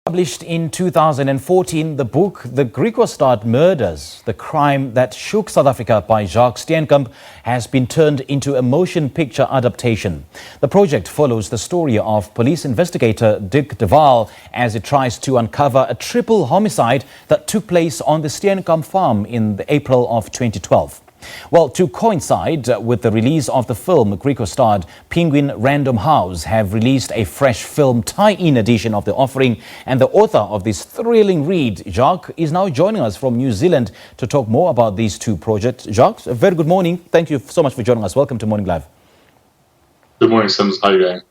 Published in 2014, the book The Griekwastad Murders, the crime that shook South Africa by Jacques Steenkamp, has been turned into a motion picture adaptation. The project follows the story of police investigator Dick de Waal as it tries to uncover a triple homicide that took place on the Steenkamp farm in April of 2012. Well, to coincide with the release of the film Griekwastad, Penguin Random House have released a fresh film tie-in edition of the offering, and the author of this thrilling read, Jacques, is now joining us from New Zealand to talk more about these two projects. Jacques, a very good morning. Thank you so much for joining us. Welcome to Morning Live. Good morning, Sims. How are you going?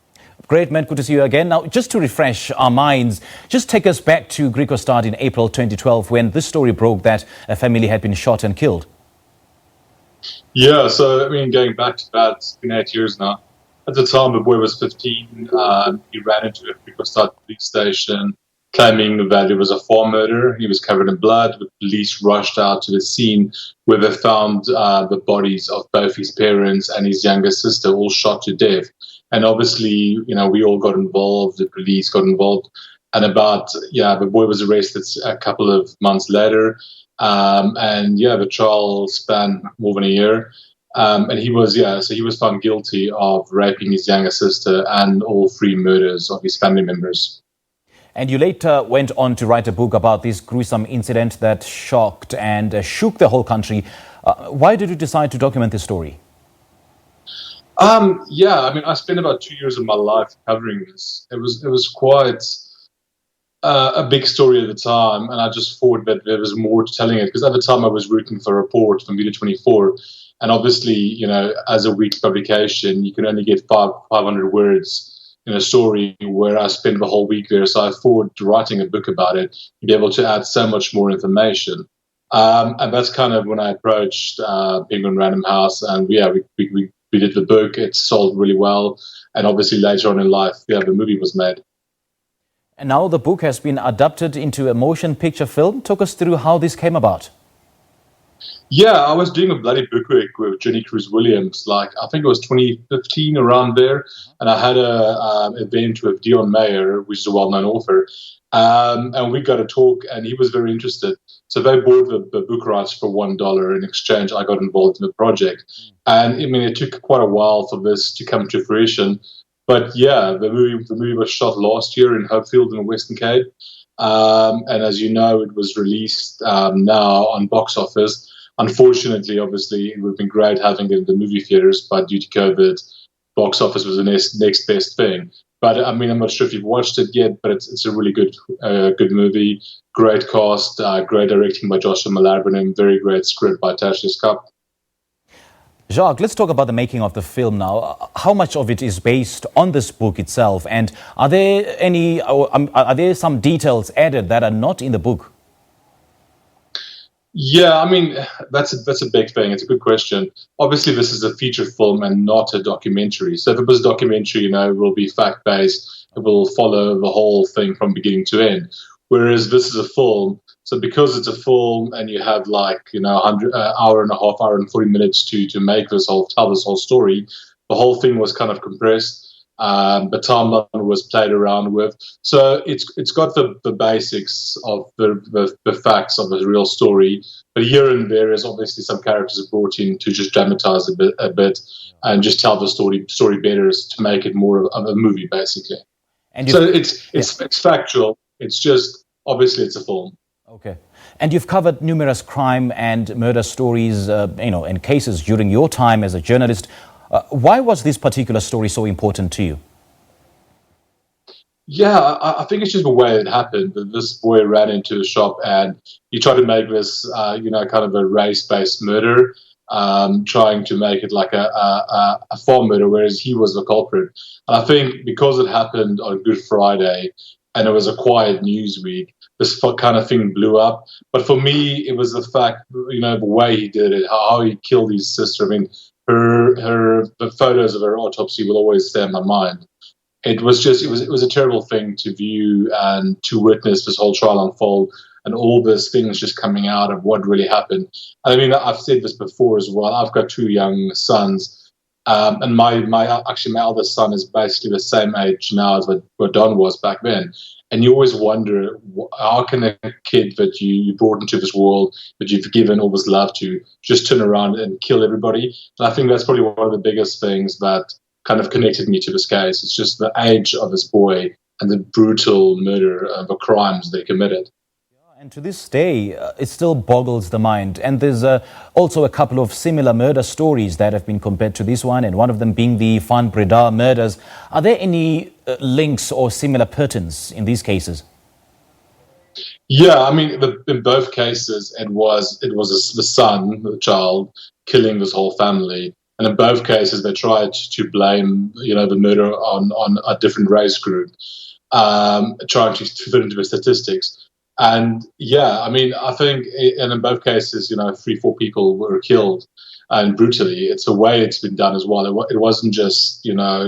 Great, man. Good to see you again. Now, just to refresh our minds, just take us back to Griekwastad in April 2012 when this story broke that a family had been shot and killed. Yeah, so, going back to that, it's been 8 years now. At the time, the boy was 15. He ran into a Griekwastad police station, claiming that it was a farm murder. He was covered in blood. The police rushed out to the scene where they found the bodies of both his parents and his younger sister, all shot to death. And obviously, we all got involved. The police got involved. And the boy was arrested a couple of months later. The trial spanned more than a year. And he was found guilty of raping his younger sister and all three murders of his family members. And you later went on to write a book about this gruesome incident that shocked and shook the whole country. Why did you decide to document this story? I spent about 2 years of my life covering this. It was quite a big story at the time, and I just thought that there was more to telling it, because at the time I was working for a report from Media 24, and obviously, as a weekly publication, you can only get 500 words in a story, where I spent the whole week there. So I thought writing a book about it, you'd be able to add so much more information. And that's kind of when I approached Penguin Random House, and we did the book. It sold really well, and obviously later on in life, the movie was made. And now the book has been adapted into a motion picture film. Talk us through how this came about. Yeah, I was doing a bloody book week with Jenny Cruz-Williams, I think it was 2015, around there. And I had a event with Dion Meyer, which is a well-known author. And we got to talk, and he was very interested. So they bought the book rights for $1. In exchange, I got involved in the project. And it took quite a while for this to come to fruition. But yeah, the movie was shot last year in Hopefield in the Western Cape. And as you know, it was released now on box office. Unfortunately, obviously, it would have been great having it in the movie theaters, but due to COVID, box office was the next best thing. But I'm not sure if you've watched it yet, but it's a really good movie. Great cast, great directing by Joshua Malabran, and very great script by Tasha Scott. Jacques, let's talk about the making of the film now. How much of it is based on this book itself, and are there some details added that are not in the book? Yeah, that's a big thing. It's a good question. Obviously, this is a feature film and not a documentary. So if it was a documentary, it will be fact-based. It will follow the whole thing from beginning to end. Whereas this is a film, so because it's a film and you have hour and a half, hour and 40 minutes to tell this whole story, the whole thing was kind of compressed. The timeline was played around with, so it's got the basics of the facts of the real story. But here and there is obviously some characters brought in to just dramatize a bit and just tell the story better, to make it more of a movie, basically. And so it's factual. It's just, obviously, it's a film. Okay. And you've covered numerous crime and murder stories, and cases during your time as a journalist. Why was this particular story so important to you? Yeah, I think it's just the way it happened. This boy ran into a shop and he tried to make this, kind of a race-based murder, trying to make it like a farm murder, whereas he was the culprit. And I think because it happened on Good Friday and it was a quiet news week, this kind of thing blew up. But for me, it was the fact, the way he did it, how he killed his sister. The photos of her autopsy will always stay in my mind. It was a terrible thing to view and to witness this whole trial unfold, and all these things just coming out of what really happened. I've said this before as well. I've got two young sons, and my eldest son is basically the same age now as what Don was back then. And you always wonder, how can a kid that you brought into this world, that you've given all this love to, just turn around and kill everybody? And I think that's probably one of the biggest things that kind of connected me to this case. It's just the age of this boy and the brutal murder, the crimes they committed. And to this day, it still boggles the mind. And there's also a couple of similar murder stories that have been compared to this one, and one of them being the Van Breda murders. Are there any links or similar patterns in these cases? Yeah, I mean, in both cases, it was the son, the child, killing this whole family. And in both cases, they tried to blame, the murder on a different race group, trying to fit into the statistics. And yeah, I mean, I think, and in both cases, 3-4 people were killed, and brutally. It's the way it's been done as well. It wasn't just,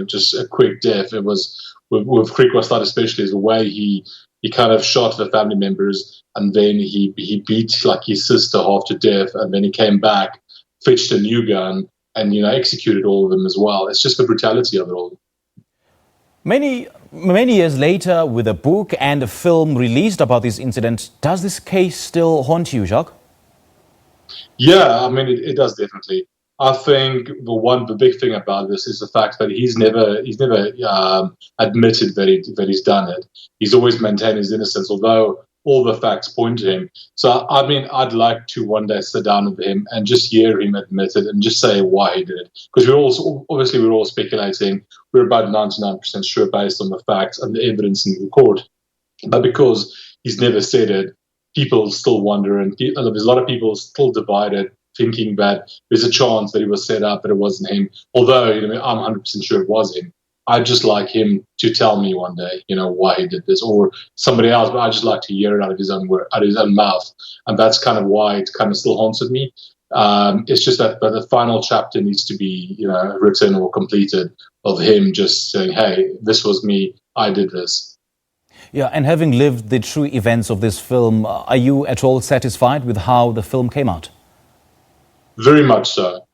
just a quick death. It was with Griekwastad especially, is the way he kind of shot the family members, and then he beat like his sister half to death, and then he came back, fetched a new gun, and executed all of them as well. It's just the brutality of it all. Many years later, with a book and a film released about this incident, does this case still haunt you, Jacques? Yeah, I mean, it does definitely. I think the big thing about this is the fact that he's never admitted that he's done it. He's always maintained his innocence, although all the facts point to him. So, I mean, I'd like to one day sit down with him and just hear him admit it and just say why he did it. Because we're all speculating. We're about 99% sure based on the facts and the evidence in the court. But because he's never said it, people still wonder, and there's a lot of people still divided, thinking that there's a chance that he was set up, but it wasn't him. Although, I'm 100% sure it was him. I'd just like him to tell me one day, why he did this, or somebody else. But I just like to hear it out of his own mouth, and that's kind of why it kind of still haunts me. It's just that the final chapter needs to be, written or completed, of him just saying, "Hey, this was me. I did this." Yeah, and having lived the true events of this film, are you at all satisfied with how the film came out? Very much so.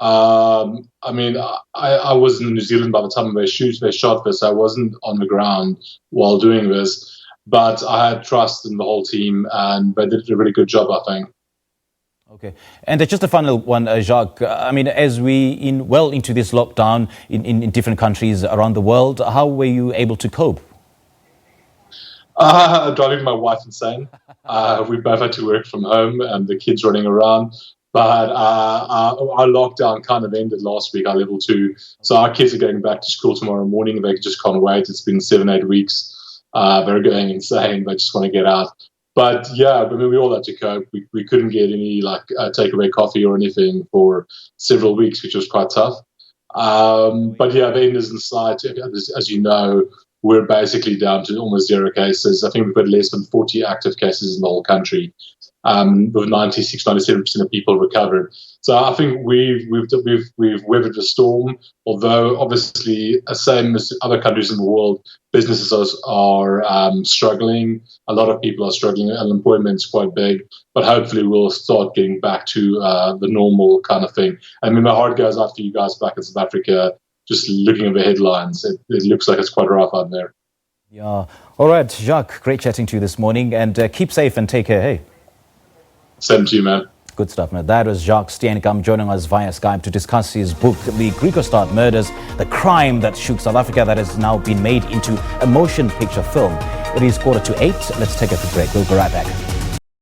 I mean, I was in New Zealand by the time they shot this. I wasn't on the ground while doing this, but I had trust in the whole team, and they did a really good job, I think. Okay, and just a final one, Jacques. I mean, as we into this lockdown in different countries around the world, how were you able to cope? Driving my wife insane. We both had to work from home, and the kids running around. But our lockdown kind of ended last week, our level 2. So our kids are going back to school tomorrow morning. They just can't wait. It's been 7-8 weeks. They're going insane. They just want to get out. But yeah, I mean, we all had to cope. We couldn't get any takeaway coffee or anything for several weeks, which was quite tough. But yeah, the end is in sight. As you know, we're basically down to almost 0 cases. I think we've got less than 40 active cases in the whole country. With 96-97% of people recovered. So I think we've weathered the storm. Although obviously, same as other countries in the world, businesses are struggling. A lot of people are struggling. Unemployment's quite big, but hopefully we'll start getting back to the normal kind of thing. I mean, my heart goes out for you guys back in South Africa. Just looking at the headlines, it looks like it's quite rough out there. Yeah. All right, Jacques. Great chatting to you this morning, and keep safe and take care. Hey. Same to you, man. Good stuff, man. That was Jacques Steenkamp joining us via Skype to discuss his book, The Griekwastad Murders, the crime that shook South Africa, that has now been made into a motion picture film. It is 7:45. Let's take a quick break. We'll be right back.